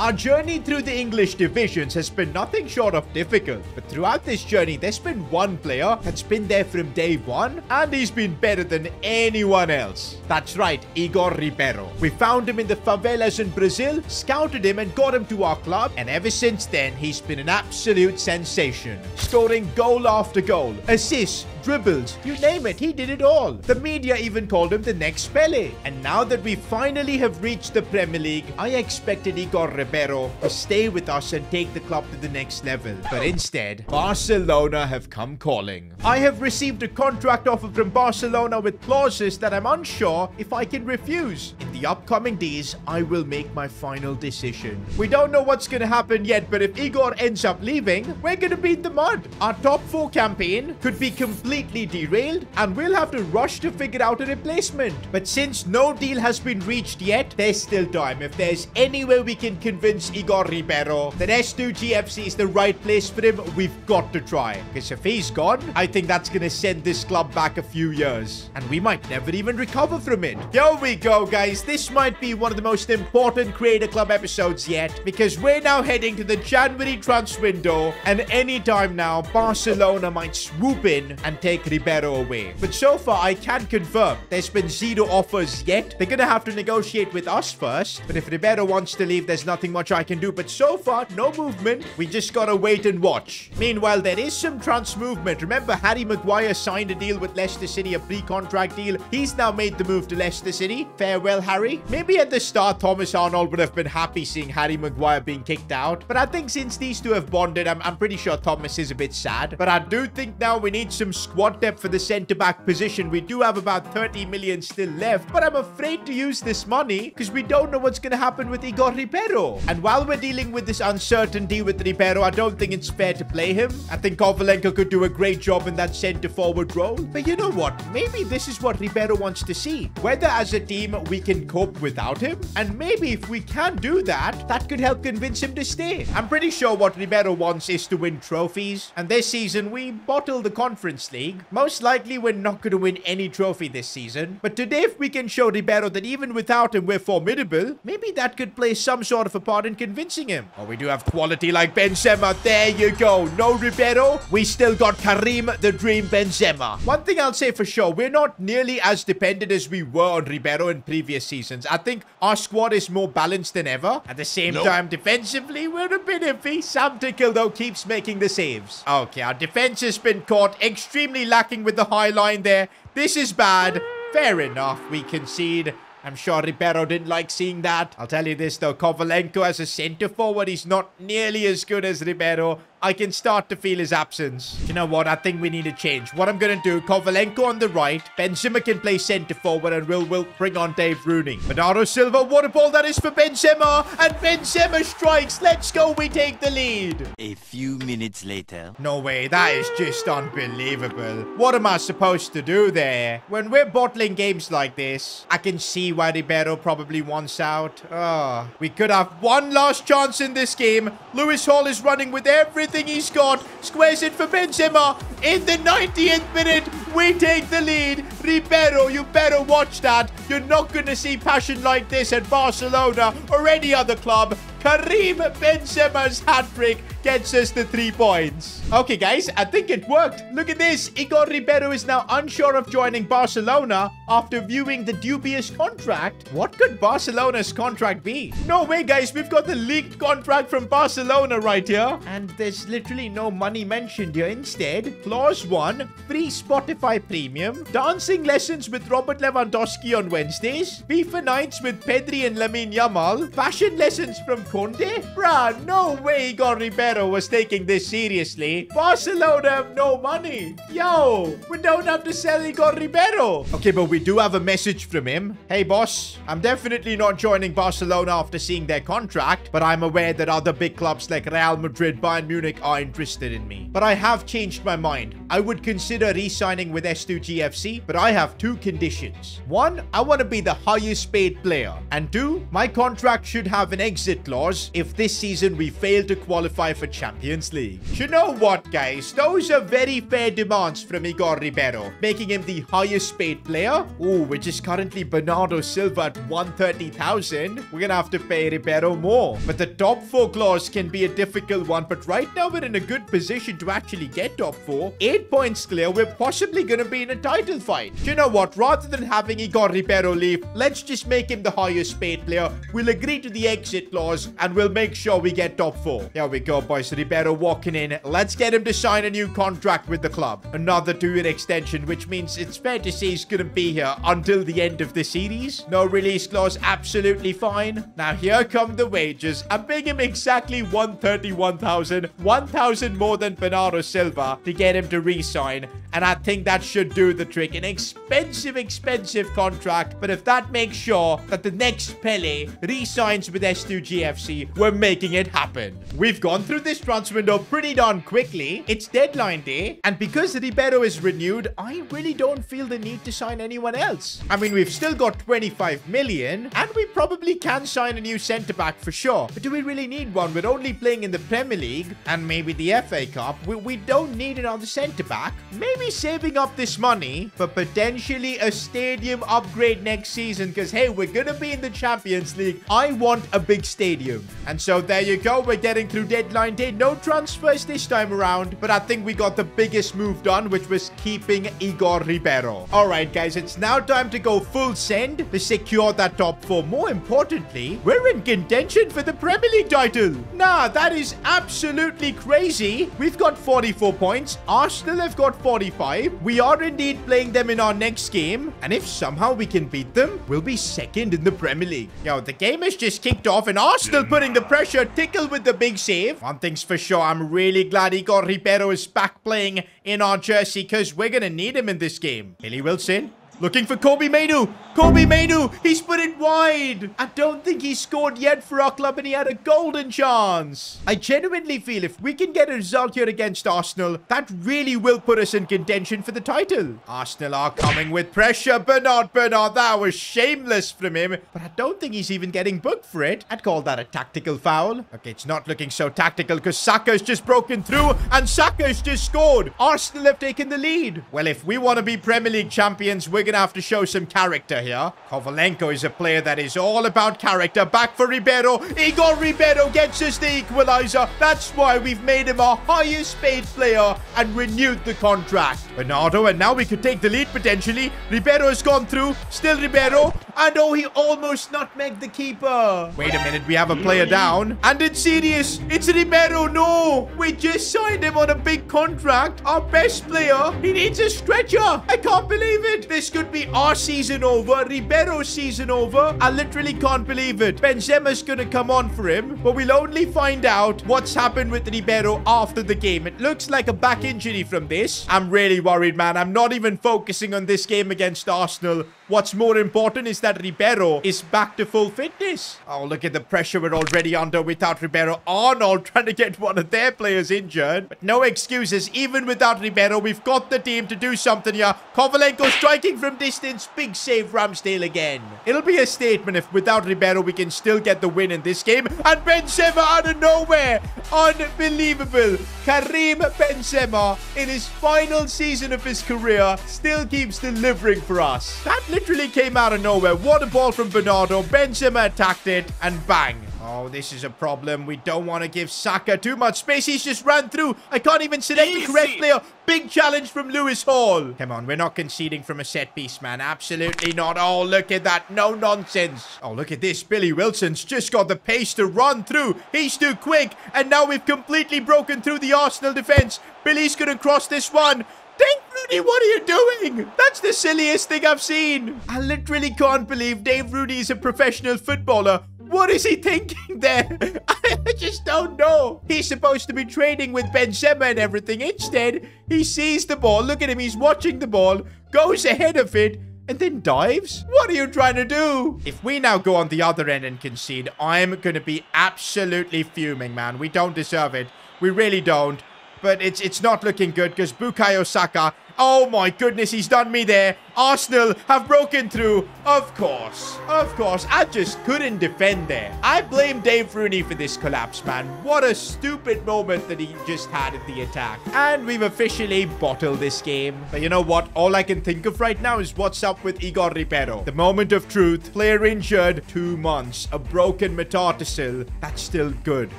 Our journey through the English divisions has been nothing short of difficult, but throughout this journey, there's been one player that's been there from day one, and he's been better than anyone else. That's right, Igor Ribeiro. We found him in the favelas in Brazil, scouted him and got him to our club, and ever since then, he's been an absolute sensation. Scoring goal after goal, assists, dribbles, you name it, he did it all. The media even called him the next Pele. And now that we finally have reached the Premier League, I expected Igor Ribeiro to stay with us and take the club to the next level. But instead, Barcelona have come calling. I have received a contract offer from Barcelona with clauses that I'm unsure if I can refuse. In the upcoming days, I will make my final decision. We don't know what's going to happen yet, but if Igor ends up leaving, we're going to beat the mud. Our top 4 campaign could be completely derailed, and we'll have to rush to figure out a replacement. But since no deal has been reached yet, there's still time. If there's any way we can convince Igor Ribeiro that S2G FC is the right place for him, we've got to try. Because if he's gone, I think that's going to send this club back a few years, and we might never even recover from it. Here we go, guys. This might be one of the most important Creator Club episodes yet, because we're now heading to the January transfer window, and anytime now, Barcelona might swoop in and take Ribeiro away. But so far, I can confirm there's been 0 offers yet. They're gonna have to negotiate with us first. But if Ribeiro wants to leave, there's nothing much I can do. But so far, no movement. We just gotta wait and watch. Meanwhile, there is some trans movement. Remember, Harry Maguire signed a deal with Leicester City, a pre-contract deal. He's now made the move to Leicester City. Farewell, Harry. Maybe at the start, Thomas Arnold would have been happy seeing Harry Maguire being kicked out. But I think since these two have bonded, I'm pretty sure Thomas is a bit sad. But I do think now we need some squad depth for the centre-back position. We do have about 30 million still left, but I'm afraid to use this money because we don't know what's going to happen with Igor Ribeiro. And while we're dealing with this uncertainty with Ribeiro, I don't think it's fair to play him. I think Kovalenko could do a great job in that centre-forward role. But you know what? Maybe this is what Ribeiro wants to see. Whether as a team we can cope without him, and maybe if we can do that, that could help convince him to stay. I'm pretty sure what Ribeiro wants is to win trophies, and this season we bottle the Conference League. Most likely, we're not going to win any trophy this season. But today, if we can show Ribeiro that even without him, we're formidable, maybe that could play some sort of a part in convincing him. Oh, we do have quality like Benzema. There you go. No Ribeiro. We still got Karim the Dream Benzema. One thing I'll say for sure, we're not nearly as dependent as we were on Ribeiro in previous seasons. I think our squad is more balanced than ever. At the same time, defensively, we're a bit iffy. Sam Tickle, though, keeps making the saves. Okay, our defense has been caught extremely lacking with the high line there. This is bad. Fair enough, we concede. I'm sure Ribeiro didn't like seeing that. I'll tell you this though, Kovalenko as a centre forward, he's not nearly as good as Ribeiro. I can start to feel his absence. You know what? I think we need a change. What I'm going to do, Kovalenko on the right. Benzema can play centre forward and we'll bring on Dave Rooney. Bernardo Silva, what a ball that is for Benzema. And Benzema strikes. Let's go. We take the lead. A few minutes later. No way. That is just unbelievable. What am I supposed to do there? When we're bottling games like this, I can see why Ribeiro probably wants out. Oh, we could have one last chance in this game. Lewis Hall is running with everything he's got. Squares it for Benzema. In the 90th minute, we take the lead. Ribeiro, you better watch that. You're not going to see passion like this at Barcelona or any other club. Karim Benzema's hat-trick gets us the 3 points. Okay, guys, I think it worked. Look at this. Igor Ribeiro is now unsure of joining Barcelona after viewing the dubious contract. What could Barcelona's contract be? No way, guys. We've got the leaked contract from Barcelona right here. And there's literally no money mentioned here. Instead, clause 1, free Spotify premium, dancing lessons with Robert Lewandowski on Wednesdays, FIFA nights with Pedri and Lamine Yamal, fashion lessons from Conte? Bruh, no way Igor Ribeiro was taking this seriously. Barcelona have no money. Yo, we don't have to sell Igor Ribeiro. Okay, but we do have a message from him. Hey, boss, I'm definitely not joining Barcelona after seeing their contract, but I'm aware that other big clubs like Real Madrid, Bayern Munich are interested in me. But I have changed my mind. I would consider re-signing with S2G FC, but I have 2 conditions. 1, I want to be the highest paid player. And 2, my contract should have an exit clause if this season we fail to qualify for Champions League. You know what, guys? Those are very fair demands from Igor Ribeiro, making him the highest paid player which is currently Bernardo Silva at 130,000. We're gonna have to pay Ribeiro more. But the top 4 clause can be a difficult one. But right now, we're in a good position to actually get top 4. 8 points clear. We're possibly gonna be in a title fight. You know what? Rather than having Igor Ribeiro leave, let's just make him the highest paid player. We'll agree to the exit clause and we'll make sure we get top 4. Here we go, boys. Ribeiro walking in. Let's get him to sign a new contract with the club. Another 2-year extension, which means it's fair to say he's gonna be here until the end of the series. No release clause, absolutely fine. Now here come the wages. I'm paying him exactly 131,000, 1,000 more than Bernardo Silva to get him to re-sign. And I think that should do the trick. An expensive contract. But if that makes sure that the next Pele re-signs with S2G FC, we're making it happen. We've gone through this transfer window pretty darn quickly. It's deadline day. And because Ribeiro is renewed, I really don't feel the need to sign anyone else. I mean, we've still got 25 million. And we probably can sign a new centre-back for sure. But do we really need one? We're only playing in the Premier League and maybe the FA Cup. We don't need another centre-back. Maybe saving up this money for potentially a stadium upgrade next season because, hey, we're going to be in the Champions League. I want a big stadium. And so there you go. We're getting through deadline day. No transfers this time around, but I think we got the biggest move done, which was keeping Igor Ribeiro. All right, guys, it's now time to go full send to secure that top 4. More importantly, we're in contention for the Premier League title. Nah, that is absolutely crazy. We've got 44 points. Arsenal have got 45. We are indeed playing them in our next game. And if somehow we can beat them, we'll be second in the Premier League. Yo, the game has just kicked off and Arsenal putting the pressure. Tickle with the big save. One thing's for sure, I'm really glad Igor Ribeiro is back playing in our jersey because we're going to need him in this game. Billy Wilson. Looking for Kobe Mainu. Kobe Mainu. He's put it wide. I don't think he's scored yet for our club and he had a golden chance. I genuinely feel if we can get a result here against Arsenal, that really will put us in contention for the title. Arsenal are coming with pressure. Bernard, that was shameless from him. But I don't think he's even getting booked for it. I'd call that a tactical foul. Okay, it's not looking so tactical because Saka's just broken through and Saka's just scored. Arsenal have taken the lead. Well, if we want to be Premier League champions, we're going to have to show some character here. Kovalenko is a player that is all about character. Back for Ribeiro. Igor Ribeiro gets us the equalizer. That's why we've made him our highest paid player and renewed the contract. Bernardo, and now we could take the lead potentially. Ribeiro has gone through. Still Ribeiro. And oh, he almost nutmegged the keeper. Wait a minute, we have a player down. And it's serious. It's Ribeiro. No, we just signed him on a big contract. Our best player. He needs a stretcher. I can't believe it. This could be our season over, Ribeiro's season over. I literally can't believe it. Benzema's gonna come on for him, but we'll only find out what's happened with Ribeiro after the game. It looks like a back injury from this. I'm really worried, man. I'm not even focusing on this game against Arsenal. What's more important is that Ribeiro is back to full fitness. Oh, look at the pressure we're already under without Ribeiro. Arnold trying to get one of their players injured. But no excuses. Even without Ribeiro, we've got the team to do something here. Kovalenko striking from distance. Big save, Ramsdale again. It'll be a statement if without Ribeiro, we can still get the win in this game. And Benzema out of nowhere. Unbelievable. Karim Benzema, in his final season of his career, still keeps delivering for us. That literally came out of nowhere. What a ball from Bernardo. Benzema attacked it and bang. Oh, this is a problem. We don't want to give Saka too much space. He's just ran through. I can't even select the correct player. Big challenge from Lewis Hall. Come on, we're not conceding from a set piece, man. Absolutely not. Oh, look at that. No nonsense. Oh, look at this. Billy Wilson's just got the pace to run through. He's too quick. And now we've completely broken through the Arsenal defense. Billy's going to cross this one. Dave Rooney, what are you doing? That's the silliest thing I've seen. I literally can't believe Dave Rooney is a professional footballer. What is he thinking there? I just don't know. He's supposed to be training with Benzema and everything. Instead, he sees the ball. Look at him. He's watching the ball, goes ahead of it, and then dives? What are you trying to do? If we now go on the other end and concede, I'm going to be absolutely fuming, man. We don't deserve it. We really don't. but it's not looking good because Bukayo Saka, oh my goodness, he's done me there. Arsenal have broken through. Of course. I just couldn't defend there. I blame Dave Rooney for this collapse, man. What a stupid moment that he just had at the attack. And we've officially bottled this game. But you know what? All I can think of right now is what's up with Igor Ribeiro. The moment of truth. Player injured. 2 months. A broken metatarsal. That's still good.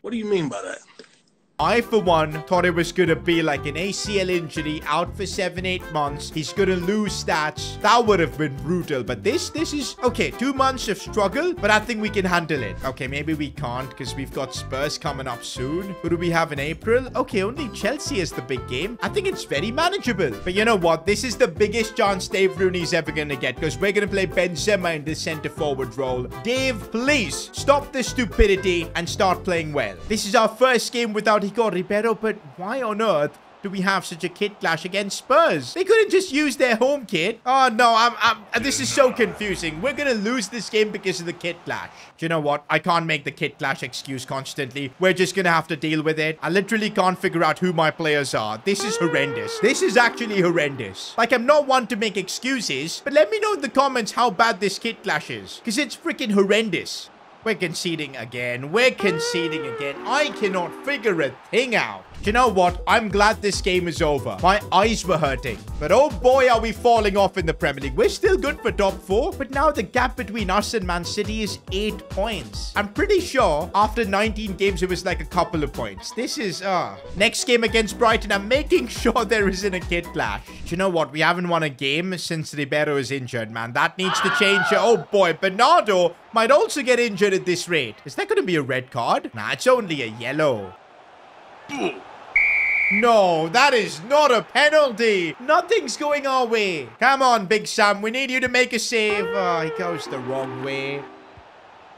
What do you mean by that? I, for one, thought it was going to be like an ACL injury, out for 7-8 months. He's going to lose stats. That would have been brutal. But this is, okay, 2 months of struggle, but I think we can handle it. Okay, maybe we can't because we've got Spurs coming up soon. Who do we have in April? Okay, only Chelsea is the big game. I think it's very manageable. But you know what? This is the biggest chance Dave Rooney's ever going to get because we're going to play Benzema in the centre-forward role. Dave, please stop the stupidity and start playing well. This is our first game without Igor Ribeiro, but why on earth do we have such a kit clash against Spurs? They couldn't just use their home kit. Oh no, this is so confusing. We're gonna lose this game because of the kit clash. Do you know what? I can't make the kit clash excuse constantly. We're just gonna have to deal with it. I literally can't figure out who my players are. This is horrendous. This is actually horrendous. Like, I'm not one to make excuses, but let me know in the comments how bad this kit clash is, because it's freaking horrendous. We're conceding again. I cannot figure a thing out. Do you know what? I'm glad this game is over. My eyes were hurting. But oh boy, are we falling off in the Premier League. We're still good for top 4. But now the gap between us and Man City is 8 points. I'm pretty sure after 19 games, it was like a couple of points. This is, Next game against Brighton, I'm making sure there isn't a kit clash. Do you know what? We haven't won a game since Ribeiro is injured, man. That needs to change. Oh boy, Bernardo might also get injured at this rate. Is that going to be a red card? Nah, it's only a yellow. No, that is not a penalty. Nothing's going our way. Come on, Big Sam. We need you to make a save. Oh, he goes the wrong way.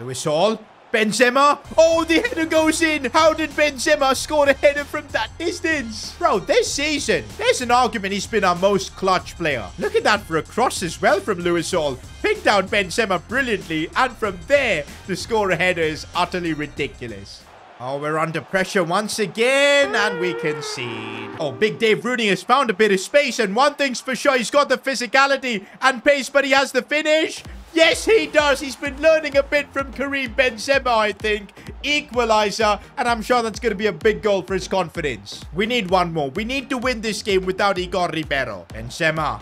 Lewis Hall. Benzema. Oh, the header goes in. How did Benzema score a header from that distance? Bro, this season, there's an argument he's been our most clutch player. Look at that for a cross as well from Lewis Hall. Picked out Benzema brilliantly. And from there, to score a header is utterly ridiculous. Oh, we're under pressure once again, and we concede. Oh, Big Dave Rooney has found a bit of space, and one thing's for sure, he's got the physicality and pace, but he has the finish. Yes, he does. He's been learning a bit from Karim Benzema, I think. Equalizer, and I'm sure that's going to be a big goal for his confidence. We need one more. We need to win this game without Igor Ribeiro. Benzema.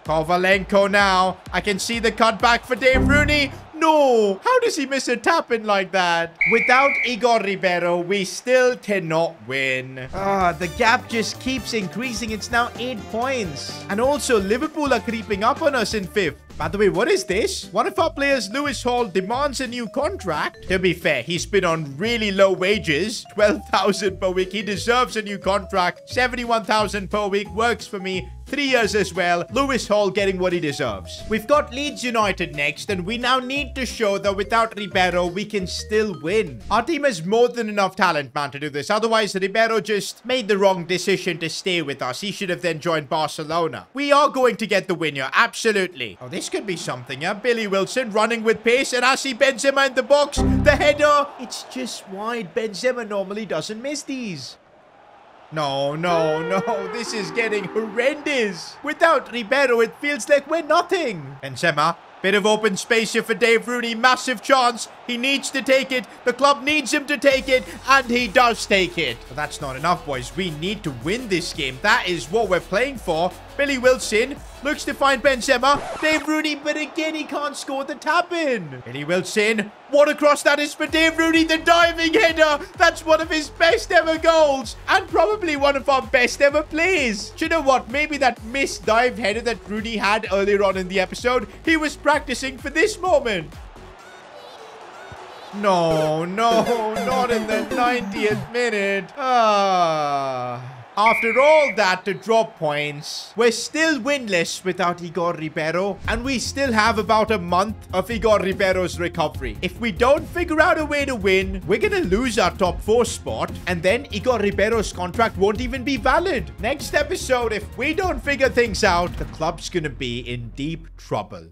Kovalenko now. I can see the cutback for Dave Rooney. No! How does he miss a tap-in like that? Without Igor Ribeiro, we still cannot win. The gap just keeps increasing. It's now 8 points. And also, Liverpool are creeping up on us in 5th. By the way, what is this? One of our players, Lewis Hall, demands a new contract. To be fair, he's been on really low wages. 12,000 per week. He deserves a new contract. 71,000 per week works for me. 3 years as well. Lewis Hall getting what he deserves. We've got Leeds United next, and we now need to show that without Ribeiro, we can still win. Our team has more than enough talent, man, to do this. Otherwise, Ribeiro just made the wrong decision to stay with us. He should have then joined Barcelona. We are going to get the win here. Absolutely. Oh, this could be something, yeah? Billy Wilson running with pace, and I see Benzema in the box. The header. It's just wide. Benzema normally doesn't miss these. No. This is getting horrendous. Without Ribeiro, it feels like we're nothing. Benzema. Bit of open space here for Dave Rooney. Massive chance. He needs to take it. The club needs him to take it. And he does take it. But that's not enough, boys. We need to win this game. That is what we're playing for. Billy Wilson looks to find Benzema. Dave Rooney, but again, he can't score the tap-in. Billy Wilson. What a cross that is for Dave Rooney. The diving header. That's one of his best ever goals. And probably one of our best ever plays. Do you know what? Maybe that missed dive header that Rooney had earlier on in the episode, he was practicing for this moment. No, not in the 90th minute. After all that to drop points, we're still winless without Igor Ribeiro, and we still have about a month of Igor Ribeiro's recovery. If we don't figure out a way to win, we're gonna lose our top 4 spot, and then Igor Ribeiro's contract won't even be valid. Next episode, if we don't figure things out, the club's gonna be in deep trouble.